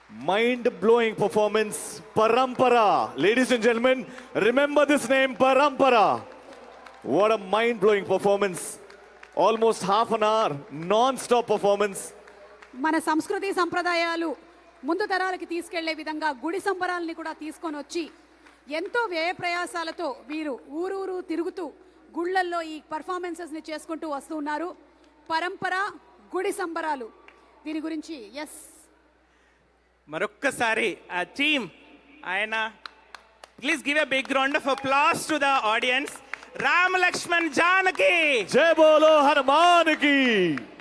Mind-blowing performance, Parampara. Ladies and gentlemen, remember this name, Parampara. What a mind-blowing performance. Almost half an hour, non-stop performance. మన సంస్కృతి సంప్రదాయాలు ముందు తరాలకి తీసుకెళ్లే విధంగా గుడి సంబరాలని కూడా తీసుకొని వచ్చి ఎంతో వ్యయ ప్రయాసాలతో వీరు ఊరూరు తిరుగుతూ గుళ్ళల్లో ఈ పర్ఫార్మెన్సెస్ని చేసుకుంటూ వస్తూ ఉన్నారు. పరంపర గుడి సంబరాలు దీని గురించి మరొక్కసారి ఆ టీమ్ ఆయన please give a big round of applause to the audience. Ram Lakshman Janaki జై బోలో హనుమాన్ కి.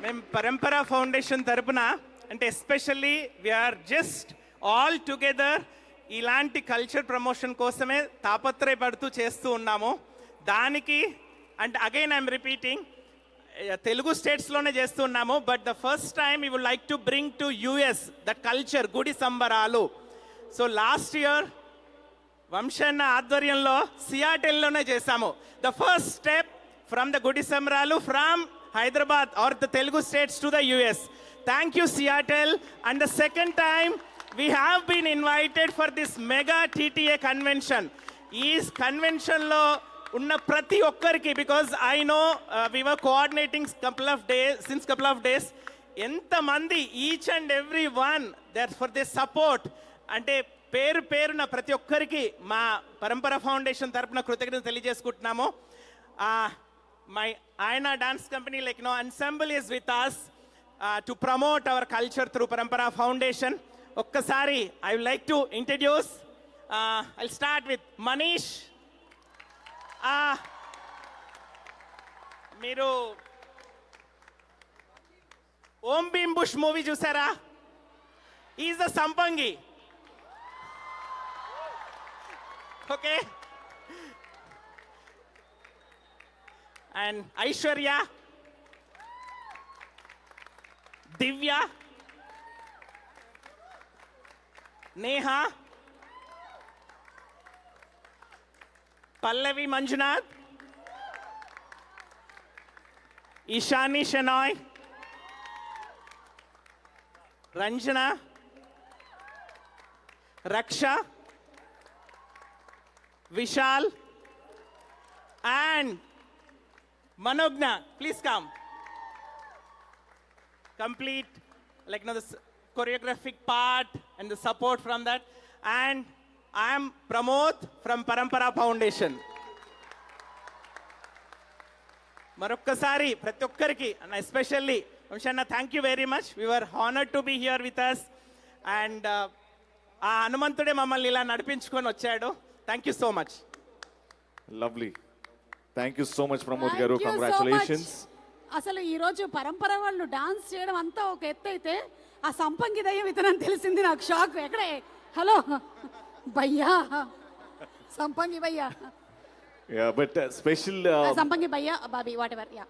మేము పరంపర ఫౌండేషన్ తరపున అంటే especially we are just all together ఇలాంటి కల్చర్ ప్రమోషన్ కోసమే తాపత్రయపడుతూ చేస్తూ ఉన్నాము. దానికి అంటే అగైన్ ఐఎమ్ రిపీటింగ్ తెలుగు స్టేట్స్లోనే చేస్తూ ఉన్నాము. But the first time we would like to bring to US the culture Gudi Sambaralu. So last year వంశన్న ఆధ్వర్యంలో సియాటెల్లోనే చేశాము. The first step from the Gudi Sambaralu from Hyderabad or the Telugu states to the US. Thank you Seattle. And the second time we have been invited for this mega TTA convention. ఈ కన్వెన్షన్లో ఉన్న ప్రతి ఒక్కరికి because I know we were coordinating since couple of days ఎంతమంది each and every one there for this support అంటే పేరు పేరున ప్రతి ఒక్కరికి మా పరంపర ఫౌండేషన్ తరపున కృతజ్ఞత తెలియజేసుకుంటున్నాము. మై ఆయన dance company like ensemble is with us to promote our culture through Parampara foundation. ఒక్కసారి I would like to introduce I'll start with Manish. మీరు ఓం భీమ్ బుష్ మూవీ చూసారా? Is the Sampangi. Okay. And Aishwarya, Divya, Neha, Pallavi Manjunath, Eshani Shenoy, Ranjana, Raksha, Vishal and Manogna. Please come. Complete like the choreographic part and the support from that. And I am Pramod from Parampara Foundation. Marokkasari prati okkariki and especially Amshanna, thank you very much. We were honored to be here with us and aa Hanumantude mammalni ila nadipinchukoni vachadu. Thank you so much. Lovely. Thank you so much Pramod garu. Congratulations. అసలు ఈరోజు పరంపర వాళ్ళు dance చేయడం అంతా ఒక ఎత్తు అయితే ఆ సంపంగి దయ్యం ఇతనని తెలిసింది నాకు షాక్. ఎక్కడే హలో భయ్యా సంపంగి భయ్యా. Yeah, but special సంపంగి భయ్యా Bobby what ever. Yeah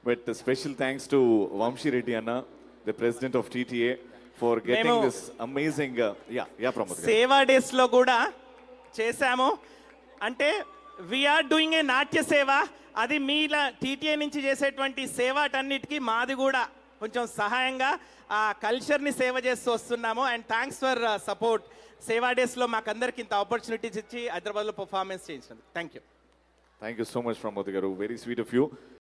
but special thanks to Vamshi Reddy Anna, the president of TTA, for getting this amazing yeah Pramod garu. సేవా డేస్ లో కూడా చేశాము. అంటే వీఆర్ డూయింగ్ ఏ నాట్య సేవ. అది మీలా టీటీఏ నుంచి చేసేటువంటి సేవాటన్నిటికీ మాది కూడా కొంచెం సహాయంగా ఆ కల్చర్ని సేవ చేస్తూ వస్తున్నాము. And thanks for support. సేవా డేస్లో మాకందరికి ఇంత ఆపర్చునిటీస్ ఇచ్చి హైదరాబాద్లో పర్ఫార్మెన్స్ చేయించినందుకు thank you. Thank you so much Pramod garu. Very sweet of you.